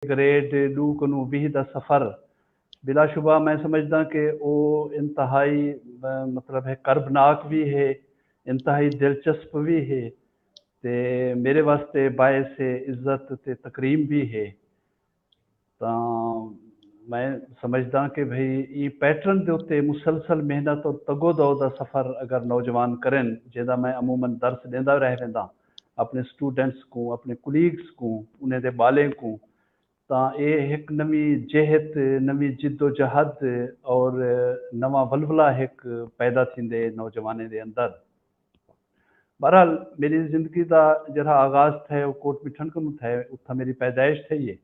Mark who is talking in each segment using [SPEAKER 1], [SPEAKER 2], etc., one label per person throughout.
[SPEAKER 1] Grade do कनू भी दा सफ़र बिलाशुबा मैं समझदा कि वो इंतहाई मतलब है करबनाक भी है, इंतहाई दिलचस्प भी है ते मेरे वास्ते बायस इज्जत ते तकरीम भी है। ਤਾਂ मैं समझदा कि भई ये पैटर्न ਦੇ ਉੱਤੇ ਮੁਸਲਸਲ ਮਿਹਨਤ ਔਰ ਤਗੋ-ਦੋ ਦਾ ਸਫ਼ਰ ਅਗਰ ਨੌਜਵਾਨ ਕਰਨ ਜਿਹਦਾ मैं अमूमन दर्स देंदा रह वेंदा अपने स्टूडेंट्स को अपने कुलीग्स को उन्हें दे बाले को ਤਾਂ ਇਹ ਇੱਕ ਨਵੀਂ ਜਿਹਤ ਨਵੀਂ जिद्दोजहद और नवां वलवला एक पैदा थींदे नौजवाने दे अंदर। बहरहाल मेरी ज़िंदगी का जरा आगाज़ थे वो कोट मिठन को थे उत्था मेरी पैदाइश थी है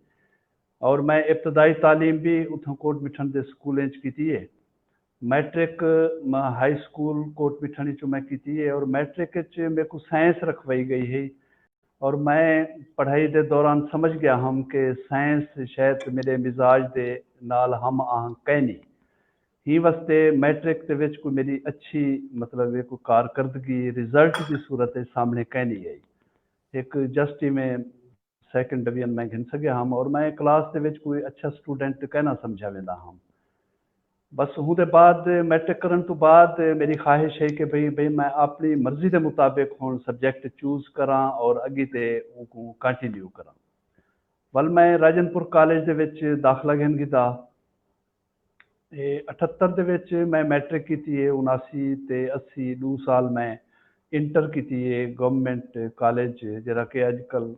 [SPEAKER 1] और मैं इब्तदाई तालीम भी उतों कोट मिठन के स्कूल की है। Matric high school Kot Mithan चो मैं की है और मैट्रिक मेरे को साइंस रखवाई गई है और मैं पढ़ाई के दौरान समझ गया हम कि साइंस शायद मेरे मिजाज के नाल हम आहंग कह नहीं ही वास्ते मैट्रिक के विच कोई मेरी अच्छी मतलब कोई कारकर्दगी रिजल्ट की सूरत सामने कह नहीं आई। एक जस्ट ही में सैकेंड डिवीजन में घिन सके हम और मैं क्लास के विच कोई अच्छा स्टूडेंट कहना समझा वेंदा हम। बस ਉਹਦੇ बाद मैट्रिक करन तो बाद मेरी ख्वाहिश है कि भाई मैं अपनी मर्जी के मुताबिक हुण सब्जेक्ट चूज करा और अगे ते उनको कंटिन्यू करा। वल मैं राजनपुर कॉलेज दे विच दाखला घिन कीता 78 ਦੇ ਵਿੱਚ मैं मैट्रिक की है 79 ਤੇ 80 2 साल मैं इंटर की है गवर्नमेंट कॉलेज जरा कि अजकल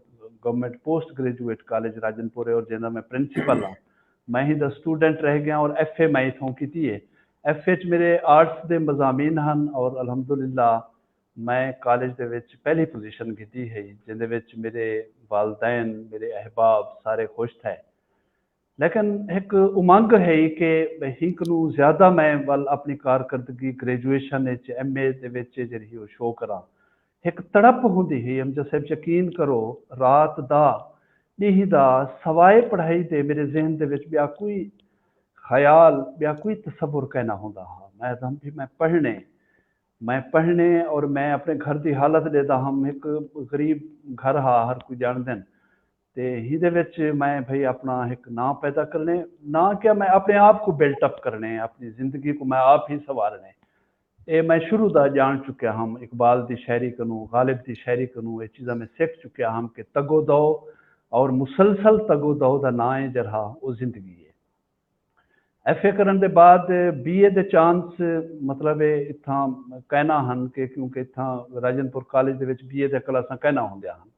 [SPEAKER 1] government post graduate college Rajanpur है और जिन्हें मैं प्रिंसीपल हाँ मैं ही द स्टूडेंट रह गया और FA मैं इतों की है। FA मेरे आर्ट्स के मजामीन हैं और अलहमदुलिल्लाह मैं कॉलेज के विच पहली पोजीशन की है जिंदे मेरे वालदैन मेरे अहबाब सारे खुश थे। लेकिन एक उमंग है कि हिंक नू ज़्यादा मैं वल अपनी कारकर्दगी ग्रेजुएशन MA जी शो करा एक तड़प होंगी है हम जैसे यकीन करो रात दा नींह दा सवाए पढ़ाई दे मेरे जहन दे विच ब्या कोई ख्याल ब्या कोई तसव्वुर कहना होंदा हा मैं पढ़ने और मैं अपने घर की हालत देता हम एक गरीब घर हा हर कोई जान देन ते हिदे विच मैं भाई अपना एक नाम पैदा करने ना क्या मैं अपने आप को बिल्टअप करने अपनी ज़िंदगी को मैं आप ही संवारने ये मैं शुरू दा जान चुकिया हम इकबाल की शायरी कनू गालिब की शायरी कनू ये चीज़ा मैं सीख चुकिया हम कि तगो दो और मुसलसल तगो दो का ना है जरा वो जिंदगी है। FA करन दे बाद BA दे चांस मतलब इत्थां कहना हन कि क्योंकि इत्थां राजनपुर कॉलेज दे विच BA दे क्लासां कहना होंदियां हन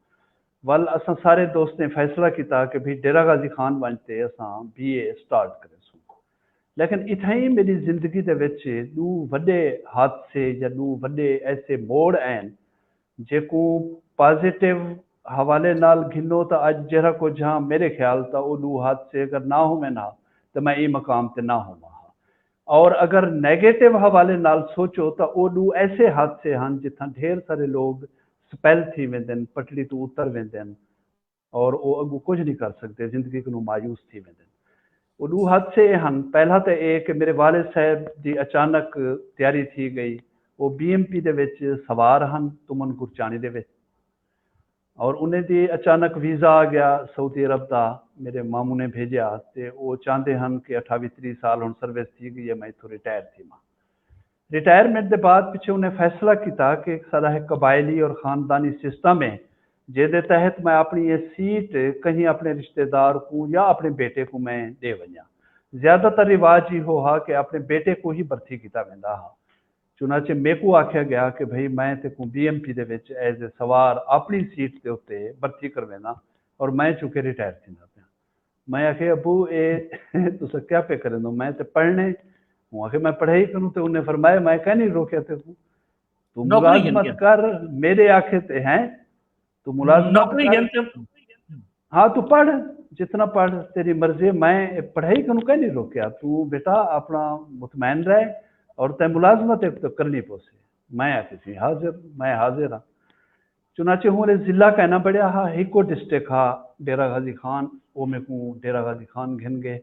[SPEAKER 1] वल असां सारे दोस्तें फैसला किया कि भाई डेरा गाजी खान वंजते असां BA स्टार्ट करें सूं। लेकिन इत्थां ही मेरी ज़िंदगी दे विच दो वड्डे हादसे या दो वड्डे ऐसे मोड़ हैं जेको पॉजिटिव हवाले नाल घिनो तो अज जरा कुछ हाँ मेरे ख्याल था वो दो हादसे अगर ना हो मैं ना तो मैं ये मकाम ते ना होवां और अगर नेगेटिव हवाले नाल सोचो तो वो दो ऐसे हादसे हैं जिथा ढेर सारे लोग स्पैल थी वेंदन पटड़ी तो उतर वेंदन और वो अगू कुछ नहीं कर सकते जिंदगी को मायूस थी वेंदन। वो दो हादसे हैं पहला तो एक मेरे वालिद साहब की अचानक तैयारी थी गई वो BMP दे विच सवार हैं तुमन गुरचानी दे विच और उन्हें दी अचानक वीज़ा आ गया सऊदी अरब का मेरे मामू ने भेजा तो वो चाहते हैं कि 28-30 साल हम सर्विस थी गई है मैं इतों रिटायर थी मां। रिटायरमेंट के बाद पिछे उन्हें फैसला किया कि सारा एक कबायली और ख़ानदानी सिस्टम है जिसके तहत मैं अपनी ये सीट कहीं अपने रिश्तेदार को या अपने बेटे को मैं दे वजा। ज़्यादातर रिवाज ही हो कि अपने बेटे को ही भर्ती किया वेंदा हा। चुनाचे मेरे को आख्या गया कि भाई मैं तेको BMP they which as a सवार अपनी सीट के उत्ते भर्ती करवेना और मैं चुके रिटायर थींदा पिया। मैं आखे अबू ये तुस क्या पे करें दो मैं तो पढ़ने हूँ आखे मैं पढ़ाई करूँ तो उन्हें फरमाया मैं कह नहीं रोके तेको तू
[SPEAKER 2] नौकरी
[SPEAKER 1] मुलाजमत कर मेरे आखे ते हैं तू मुलाजमत कर हाँ तू पढ़ जितना पढ़ तेरी मर्जी मैं पढ़ाई करूँ कह नहीं रोकया तू बेटा अपना मुतमैन रह और तय मुलाजमत एक तो करनी पोसे मैं आती थी हाजिर मैं हाजिर हाँ। चुनाचे हूँ ज़िला कहना पड़ा हा हिको डिस्ट्रिक्ट हा डेरा गाजी खान वो मेरे को डेरा गाजी खान घिन गए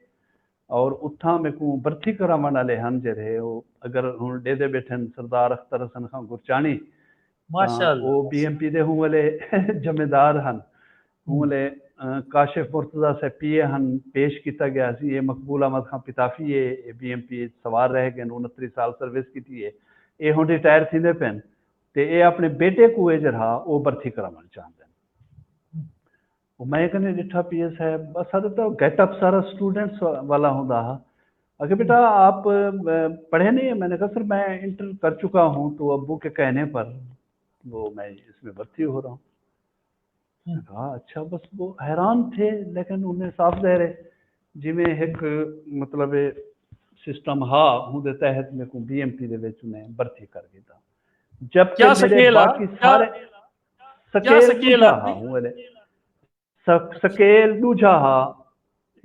[SPEAKER 1] और उथा मेरे को भर्ती करावन वाले हैं जरे वो अगर हूँ दे बैठे सरदार अख्तर हसन खां गुरचानी वो BMP दे हूँ वाले जमेदार हैं हूँ वाले काशिफ मुर्तजा से पीए हन पेश किया गया सी। ये मकबूल अहमद खान पिताफी है BMP सवार रह गए 29 साल सर्विस की है। ये हुण रिटायर थींदे पेन ते ये अपने बेटे को ये जरा वो भर्ती करावण चाहते हैं। मैं कने डिठा पीए साहब असां तो गेटअप सारा स्टूडेंट्स वाला होंदा हा। अगर बेटा आप पढ़े नहीं है? मैंने कहा सर मैं इंटर कर चुका हूँ, तो अब्बू के कहने पर वो मैं इसमें भर्ती हो रहा हूँ। मैंने कहा अच्छा। बस वो हैरान थे, लेकिन उन्हें साफ ज़ाहिर जिमें एक मतलब सिस्टम हा उहदे तहत मेरे को BMP दे विच उन्हें भर्ती कर दिता, जबकि
[SPEAKER 2] क्या
[SPEAKER 1] मेरे
[SPEAKER 2] सकेल
[SPEAKER 1] बाकी सारे
[SPEAKER 2] क्या
[SPEAKER 1] सकेल
[SPEAKER 2] सकेल
[SPEAKER 1] दूजा हा हुए सकेल दूजा हा,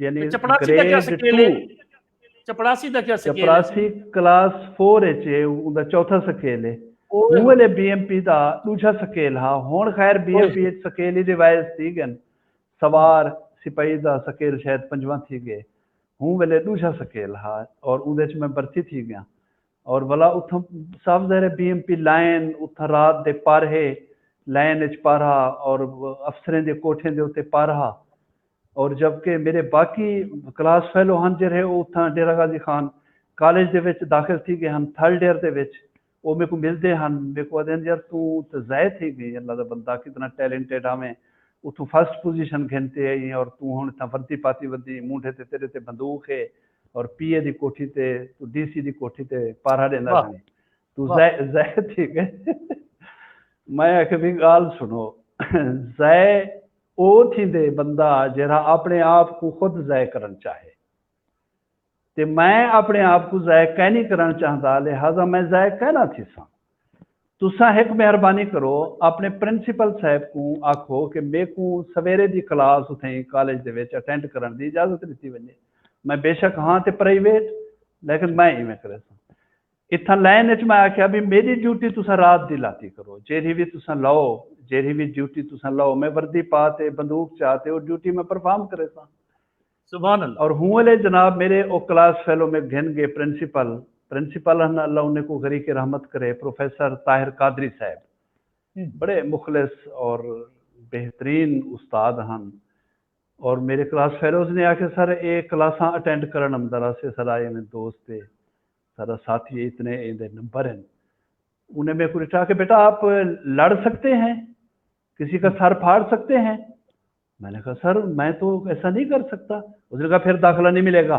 [SPEAKER 1] यानी
[SPEAKER 2] चपड़ासी का क्या
[SPEAKER 1] ग्रेड
[SPEAKER 2] सकेल
[SPEAKER 1] 2
[SPEAKER 2] है? चपड़ासी का क्या सकेल है?
[SPEAKER 1] चपरासी क्लास 4 च उनका चौथा सकेल है।
[SPEAKER 2] ओए
[SPEAKER 1] हूं
[SPEAKER 2] होए,
[SPEAKER 1] वेले BMP का दूजा सकेल हा। हुण खैर
[SPEAKER 2] ओए
[SPEAKER 1] BMP सकेल ही रिवायज थी गन, सवार सिपाही का सकेल शायद 5वां थी गए। हूं वेले दूजा सकेल हा और उहदे च मैं भर्ती थी गया। और भला उथों साफ ज़ाहिर BMP लाइन उथां रात दे पारहे लाइन च पारा और अफसरें दे कोठे दे उत्ते पारा। और जबकि मेरे बाकी क्लास फेलो हैं ਜਿਹੜੇ ਉਹ ਉੱਥਾਂ ਡੇਰਾ ਗਾਜ਼ੀ ਖਾਨ ਕਾਲਜ ਦੇ ਵਿੱਚ ਦਾਖਲ थी गए हैं 3rd ईयर ਦੇ ਵਿੱਚ। ਉਹ ਮੇਰੇ को मिलते हैं, मेरे को आदन यार तू तो ज़ाय थी गई अल्लाह का बंदा कितना टैलेंटेड आवें उतों फर्स्ट पोजीशन खेलते आई और तू हूँ इतना वर्दी पाती वर्दी मूंढे ते तेरे ते बंदूक है और PA की कोठी ते तू DC की कोठी ते पारा देना
[SPEAKER 2] वाह
[SPEAKER 1] खनी तू
[SPEAKER 2] वाह।
[SPEAKER 1] ज़ाय थी गए। मैं आखे भी गाल सुनो ज़ाय वो थींदे बंदा जरा अपने आप को खुद ज़ाय करना चाहे, तो मैं अपने आप को ज़ाय कह नहीं करना चाहता, लिहाजा मैं ज़ाय कहना थी सा। तुसा एक मेहरबानी करो अपने प्रिंसीपल साहब को आखो कि मेरे को सवेरे की क्लास उठे कॉलेज दे विच अटेंड करने की इजाजत दी वजे। मैं बेशक हाँ तो प्राइवेट, लेकिन मैं इवें करे इतना लाइन च मैं आख्या भी मेरी ड्यूटी तुसा रात की लाती करो, जेरी भी तुसा लो जेरी भी ड्यूटी तुसा लो, मैं वर्दी पा ते बंदूक चाहते और ड्यूटी में परफॉर्म करे सा।
[SPEAKER 2] सुभान अल्लाह।
[SPEAKER 1] और हूँ वाले जनाब मेरे वो क्लास फेलो में घिन गए प्रिंसिपल अल्लाह उन्हें को गरी के रहमत करे, प्रोफेसर ताहिर कादरी साहब बड़े मुखलिस और बेहतरीन उस्ताद हैं। और मेरे क्लास फेलोज ने आके सर ये क्लासा अटेंड करन अमदरा से सर आए में दोस्त सारा साथी इतने नंबर हैं। उन्हें मेरे को लिखा कि बेटा आप लड़ सकते हैं, किसी का सर फाड़ सकते हैं। मैंने कहा सर मैं तो ऐसा नहीं कर सकता। उसने कहा फिर दाखिला नहीं मिलेगा,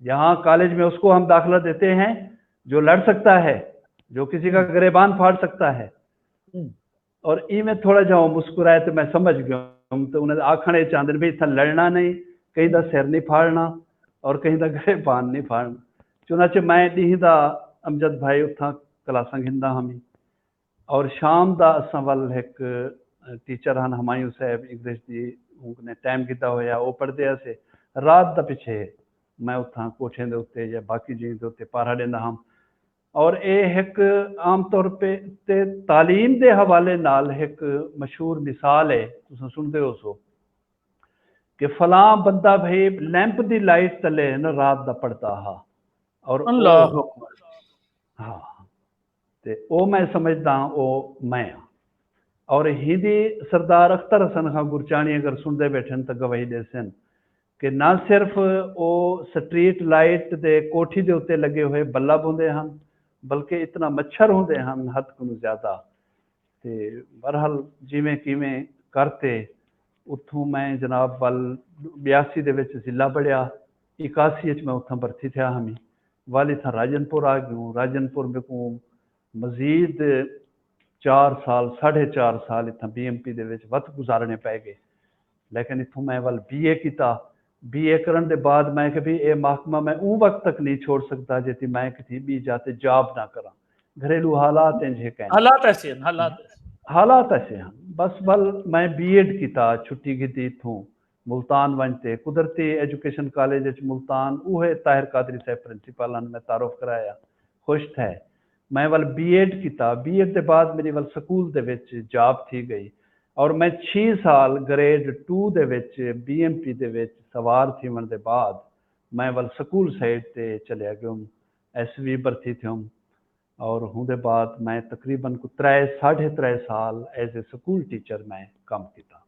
[SPEAKER 1] यहाँ कॉलेज में उसको हम दाखिला देते हैं जो लड़ सकता है, जो किसी का गिरेबान फाड़ सकता है। और ई में थोड़ा जाओ मुस्कुराए तो मैं समझ गया, तो उन्हें आखने चाहते भी इतना लड़ना नहीं, कहीं का सिर नहीं फाड़ना और कहीं का गिरेबान नहीं फाड़ना। चुनाचे मैं ॾींहं दा अमजद भाई उथा क्लासा घिंदा हमी और शाम दा असां वल एक टीचर हैं हमायूं साहब इंग्लिश की उन्हें टाइम किया होया वो पढ़ते से रात दा पिछे मैं उथा कोठे दे उत्ते या बाकी चीज़ के उत्ते पारा देंदा हम। और ये एक आम तौर पे ते तालीम के हवाले नाल एक मशहूर मिसाल है, तुम सुनते हो सो कि फलां बंदा भाई लैंप की लाइट तले न रात दा पढ़ता हा और
[SPEAKER 2] अल्लाह
[SPEAKER 1] वो हाँ ते वो मैं समझदा वो मैं हाँ। और हिंदी सरदार अख्तर हसन खां गुरचाणी अगर सुनते बैठे तो गवाही दे सन कि ना सिर्फ वो स्ट्रीट लाइट दे कोठी दे उत्ते लगे हुए बल्ब होंदे हैं, बल्कि इतना मच्छर होंदे हैं हद को ज़्यादा। तो बहरहाल जिमें किमें करते उतों मैं जनाब वल 82 दे विच जिला पढ़िया, 81 मैं उतना भर्ती थिया हमी वाल इतना राजनपुर आ गयूँ। राजनपुर में को मजीद 4 साल 4.5 साल इतना BMP दे विच वत गुजारने पै गए। लेकिन इतों मैं वल BA किया, BA करने के बाद मैं कि भी ये महकमा मैं ऊ वक्त तक नहीं छोड़ सकता जी मैं किसी भी जाते जॉब ना करा, घरेलू हालात हैं जे कहने
[SPEAKER 2] हालात ऐसे हैं,
[SPEAKER 1] हालात ऐसे हैं। बस बल मैं B.Ed किया, छुट्टी की इतों मुल्तान वनते कुदरती एजुकेशन कॉलेज मुल्तान उहे ताहिर कादरी साहब प्रिंसीपल मैं तारुफ कराया, खुश थे। मैं वल B.Ed किया, B.Ed के बाद मेरी वल स्कूल दे विच जॉब थी गई और मैं 6 साल ग्रेड 2 दे विच BMP दे विच सवार थी वन दे बाद मैं वल स्कूल साइड ते चलिया गया, SV भर्ती थी और उहदे बाद मैं तकरीबन को 3 साढ़े 3 साल एज ए स्कूल टीचर मैं काम किया।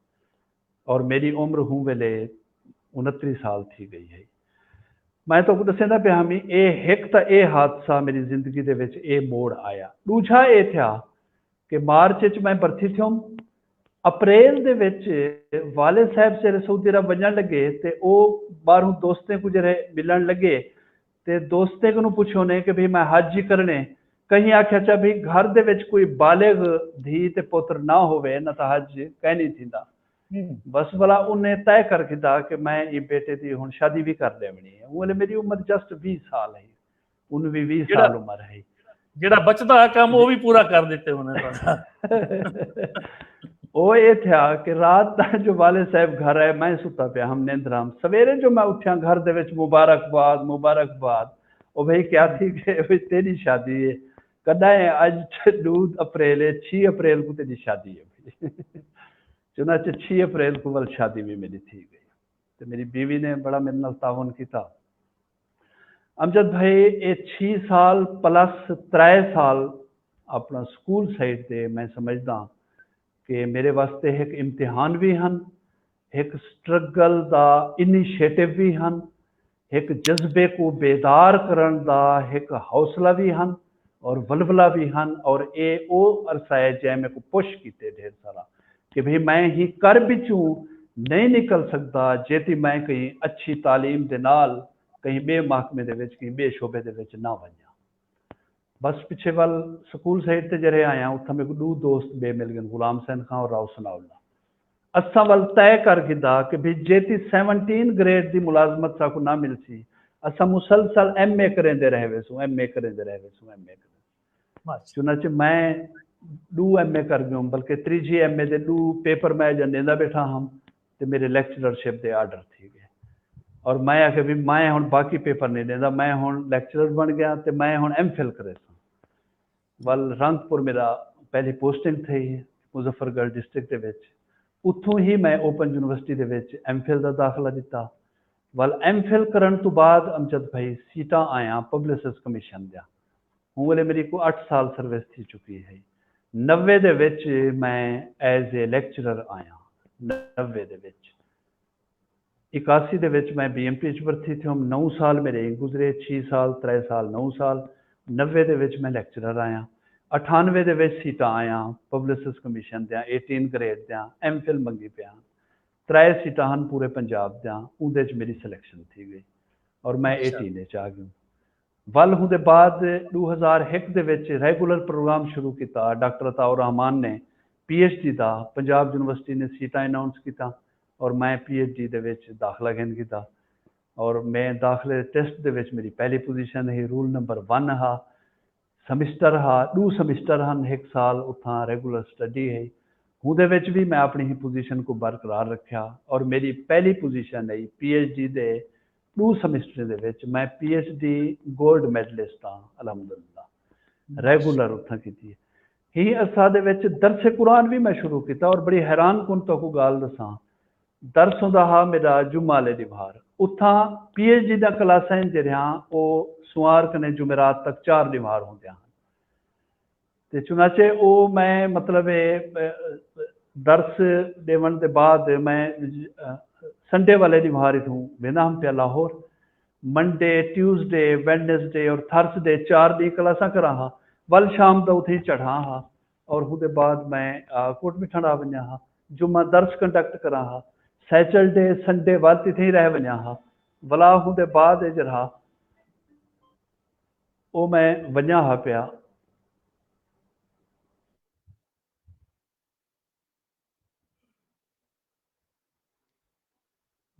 [SPEAKER 1] और मेरी उम्र हूँ वेले 29 साल थी गई है। मैं तो दसेंदा पिया हमी एक तो ये हादसा मेरी जिंदगी दे विच ये मोड़ आया। दूजा ये था कि मार्च च मैं भर्ती थियम, अप्रैल दे विच वाले साहब से सऊदी अरब वजन लगे ते ओ बाहरों दोस्तें को जरे मिलन लगे ते दोस्तें को पुछो ने कि भाई मैं हज ही करने, कहीं आख्या चा भी घर दे विच कोई बालिग धी ते पुत्र ना होवे ना तो हज कह नहीं थींदा। बस भला उन्हें तय कर दिता कि मैं ये बेटे की हुण शादी भी कर लेवनी है। वो मेरी उम्र जस्ट 20 साल है, उन भी 20 साल उम्र है।
[SPEAKER 2] जेड़ा बचदा है काम वो भी पूरा कर देते होने।
[SPEAKER 1] वो ये था कि रात का जो वाले साहब घर है मैं सुता पिया हम निंद्राम, सवेरे जो मैं उठा घर दे विच मुबारकबाद मुबारकबाद। ओ भाई क्या थी कि भाई तेरी शादी है कदा है, अज 2 अप्रैल है, 6 अप्रैल को तेरी शादी है। चुनाचे 6 अप्रैल को वल शादी भी मेरी थी गई। तो मेरी बीवी ने बड़ा मेरे नाल तावन किया। अमजद भाई ये 6 साल प्लस 3 साल अपना स्कूल साइड से मैं समझदा कि मेरे वास्ते एक इम्तिहान भी हैं, एक स्ट्रगल का इनिशिएटिव भी हैं, एक जज्बे को बेदार करन दा एक हौसला भी हैं और वलवला भी हैं। और ये वो अरसा है जै मेरे को पुश किते ढेर सारा कि भाई मैं ही कर बिचू नहीं निकल सकता जेती मैं कहीं अच्छी तालीम दे नाल कहीं बे महकमे दे विच कहीं बे शोबे दे विच ना वजा। बस पिछे वाल स्कूल साइड से जरे आया उत्थे मेरे को 2 दोस्त बे मिल गए, गुलाम सैन खां और राव सनाउल्ला। असा वाल तय कर गिदा कि भी जेती 17 ग्रेड की मुलाजमत साकू ना मिल सी असा मुसलसल MA करेंदे रहे वेसू MA करेंदे रहे वेसू MA करें। चुनाचे मैं 2 MA कर गयो, बल्कि तीजी MA दे 2 पेपर मैं जंदेदा बैठा हम ते मेरे लेक्चरशिप दे आर्डर थी गए। और मैं आखे भी मैं हुण बाकी पेपर नहीं देता, मैं हुण लैक्चरर बन गया तो मैं हुण MPhil करे वल रंगपुर मेरा पहली पोस्टिंग थी मुजफ्फरगढ़ डिस्ट्रिक्ट के विच। उत्थों ही मैं ओपन यूनिवर्सिटी के विच MPhil का दाखला दिता। वल MPhil करन तो बाद अमजद भाई सीटा आया पब्लिसिस्ट कमीशन दिया। हूँ वाले मेरी को 8 साल सर्विस थी चुकी है। 90 दे विच मैं एज ए लेक्चरर आया। 90 दे विच 81 दे विच मैं BMT च भर्ती थी। हम 9 साल मेरे गुजरे, 6 साल 3 साल 9 साल। 90 दे विच मैं लेक्चरर आया। 98 दे विच सीटा आया पब्लिसिस्ट कमीशन दियां 18 ग्रेड दियां MPhil मंगी पिया। 3 सीटा हैं पूरे पंजाब दियां, उहदे च मेरी सिलेक्शन थी गई और मैं 18 च आ गया। वल हुंदे बाद 2001 दे विच रेगुलर प्रोग्राम शुरू किया। डॉक्टर अताउर रहमान ने PhD का पंजाब यूनिवर्सिटी ने सीटा अनाउंस किया और मैं PhD दे विच दाखला घेन किया। और मैं दाखले टेस्ट दे विच मेरी पहली पोजीशन ही, रूल नंबर 1 हा। समिस्टर हा 2 समिस्टर हैं, 1 साल उतना रेगुलर स्टडी है। उहदे विच भी मैं अपनी ही पोजीशन को बरकरार रखा और मेरी पहली पोजीशन है PhD दे 2 समिस्टर दे विच मैं PhD गोल्ड मेडलिस्ट हाँ अलहमदुलिल्लाह रेगुलर उतना की। ही अरसा दे विच दरसे कुरान भी मैं शुरू किया और बड़ी हैरान कुन तो को गाल दसा दर्स होंदा हा मेरा जुम्मा ले दीवार उथा PhD दा क्लासां जरिया वो सुआर कने जुमेरात तक 4 दीवार होंदे हैं। ते चुनाचे वो मैं मतलब दर्स देवन के बाद मैं संडे वाले दीवार इथूं वेंदा हम पिया लाहौर। मंडे ट्यूसडे वेडनेसडे और थर्सडे 4 दी क्लासां करा हा। वल शाम का उथे चढ़ा हा और उसके बाद मैं कोट मिठन आ वञा हा। जुम्मा दर्स कंडक्ट करा हा। सैटरडे संडे वल इथे ही रह वञा हा। वला उसके बाद जरा वो मैं वञा हा पिया।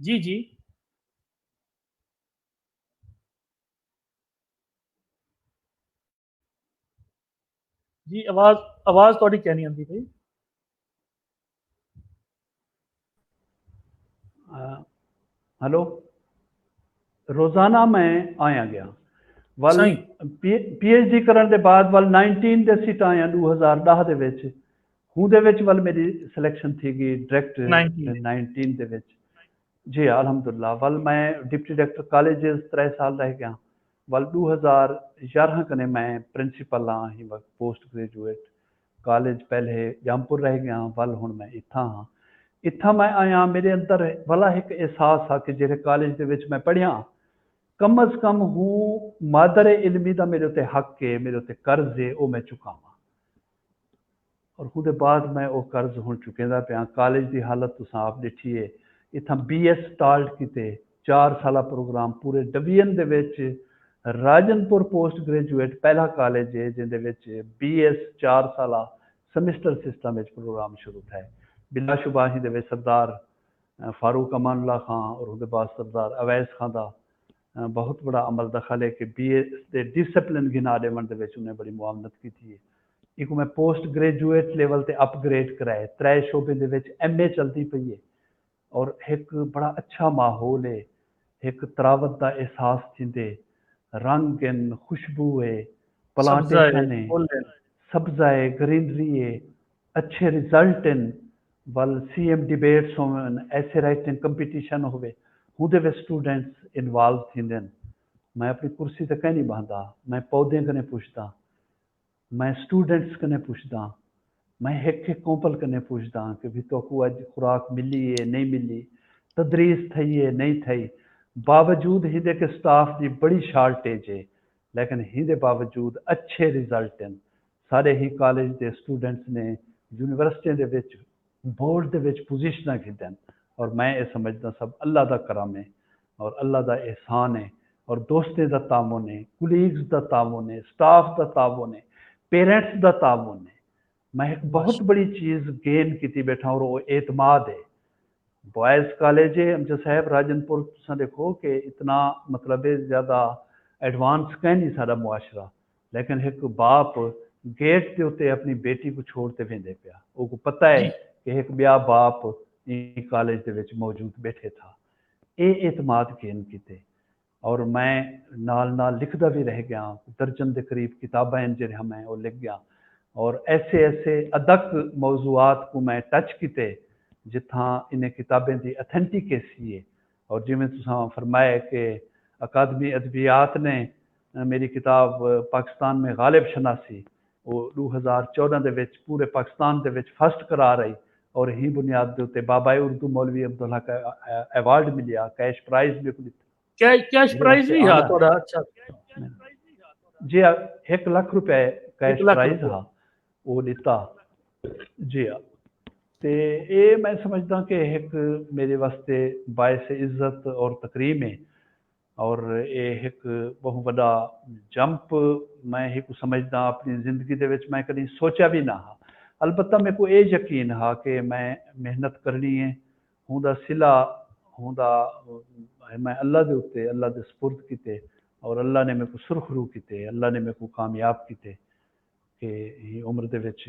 [SPEAKER 2] जी जी जी आवाज आवाज थोड़ी क्या नहीं आती भाई।
[SPEAKER 1] हेलो रोजाना मैं आया गया वल
[SPEAKER 2] सही
[SPEAKER 1] PhD करने के बाद वल 19 दे सीट आया 2010 दे विच। हूं दे विच वल मेरी सिलेक्शन थी गई डायरेक्ट 19 दे विच। जी अलहमदुल्ला वल मैं डिप्टी डायरेक्टर कॉलेजेस 3 साल रह गया। वल 2011 कने मैं प्रिंसीपल हाँ ही पोस्ट ग्रेजुएट कॉलेज पहले जामपुर रह गया। वल हुण मैं इत्था हाँ। इत्थां मैं आया मेरे अंदर भला एक एहसास आ कि जेह्ड़े कॉलेज दे विच मैं पढ़िया कम अज कम हूँ मादर इल्मी दा मेरे उत्ते हक है, मेरे उत्ते कर्ज है, वो मैं चुकावां। और ਉਹਦੇ बाद मैं वो कर्ज हुण चुकेंदा पिया। कॉलेज की हालत तुसां आप दिखी है, इत्थां BS स्टार्ट कीते 4 साला प्रोग्राम पूरे डिवीजन दे विच राजनपुर पोस्ट ग्रेजुएट पहला कॉलेज है जिंदे विच BS 4 साला सेमिस्टर सिस्टम विच प्रोग्राम शुरू था। बिलाशुबा ही दे विच सरदार फारूक अमानुल्लाह खां और उसके बाद सरदार अवैस खां दा बहुत बड़ा अमल दखल है कि BS के डिसिपलिन गिना देवन दे विच उन्हें बड़ी मुआवनत की है। एक मैं पोस्ट ग्रेजुएट लेवल ते अपग्रेड कराए, 3 शोबे दे विच MA चलती पई है और एक बड़ा अच्छा माहौल है, एक तरावत का एहसास थींदे, रंग इन खुशबू है,
[SPEAKER 2] सब्जा है,
[SPEAKER 1] प्लांटेशन है,
[SPEAKER 2] फुल है।
[SPEAKER 1] सब्जा है, ग्रीनरी है, अच्छे रिजल्ट इन वल CM डिबेट्स होवन, ऐसे राइटिंग कंपटीशन होवे, हुंदे विच स्टूडेंट्स इन्वॉल्व थींदे। मैं अपनी कुर्सी ते कहीं नहीं बहंदा, मैं पौधे कने पुछदा, मैं स्टूडेंट्स कने पुछदा, मैं एक कोंपल कने पुछदा कि भी तोकू अज खुराक मिली है नहीं मिली, तदरीस थई है नहीं थई। बावजूद हिंदे के स्टाफ की बड़ी शार्टेज है, लेकिन हिंदे बावजूद अच्छे रिजल्ट हैं। सारे ही कॉलेज के स्टूडेंट्स ने यूनिवर्सिटी दे विच बोर्ड दे विच पोजीशनां कीतियां और मैं ये समझदा सब अल्लाह दा करम है और अल्लाह दा एहसान है और दोस्तें दा तामुन है, कुलीग्स दा तामुन है, स्टाफ दा तामुन है, पेरेंट्स दा तामुन है। मैं एक बहुत
[SPEAKER 2] माशा
[SPEAKER 1] बड़ी चीज़ गेन की बैठा और वो एतमाद है। बॉयज़ कॉलेज है अमजद साहब राजनपुर, तुसां देखो कि इतना मतलब है ज़्यादा एडवांस कहीं नहीं सारा मुआशरा, लेकिन एक बाप गेट के उत्ते अपनी बेटी को छोड़ते वेंदे पिया, वो पता है
[SPEAKER 2] जी।
[SPEAKER 1] कि एक ब्या बाप कॉलेज के विच मौजूद बैठे था। ये एतमाद गेन किते और मैं नाल नाल लिखदा भी रह गया, दर्जन के करीब किताबां जिन्हें मैं वो लिख गया और ऐसे ऐसे अदक मौजूआत को मैं टच किते जिथा इन्हें किताबें की अथेंटिकेसी है। और जिमें तुसां फरमाया कि अकादमी अदबियात ने मेरी किताब पाकिस्तान में गालिब शनासी वो 2014 दे विच पूरे पाकिस्तान दे विच फर्स्ट करार आई और ही बुनियाद के उत्ते बाबाए उर्दू मौलवी अब्दुल्ला का अवार्ड मिलिया, कैश प्राइज भी मिली।
[SPEAKER 2] क्या कैश
[SPEAKER 1] मेरे
[SPEAKER 2] प्राइज
[SPEAKER 1] वास्ते
[SPEAKER 2] भी है
[SPEAKER 1] आना
[SPEAKER 2] थोड़ा? अच्छा।
[SPEAKER 1] जी हाँ, 1 लाख रुपए
[SPEAKER 2] 1
[SPEAKER 1] कैश
[SPEAKER 2] लाख
[SPEAKER 1] प्राइज
[SPEAKER 2] रुपए।
[SPEAKER 1] हाँ वो दिता। जी हाँ, तो ये मैं समझदा कि एक मेरे वास्ते बायस इज्जत और तकरीम है और ये एक बहुत बड़ा जंप मैं एक समझदा अपनी जिंदगी दे विच मैं कभी सोचा भी ना हा। अलबत्ता मेरे को ये यकीन हा कि मैं मेहनत करनी है, हुंदा सिला हुंदा मैं अल्लाह दे उत्ते अल्लाह दे सुपुर्द कीते और अल्लाह ने मेरे को सुरखरू कीते, अल्लाह ने मेरे को कामयाब कीते कि ये उम्र दे विच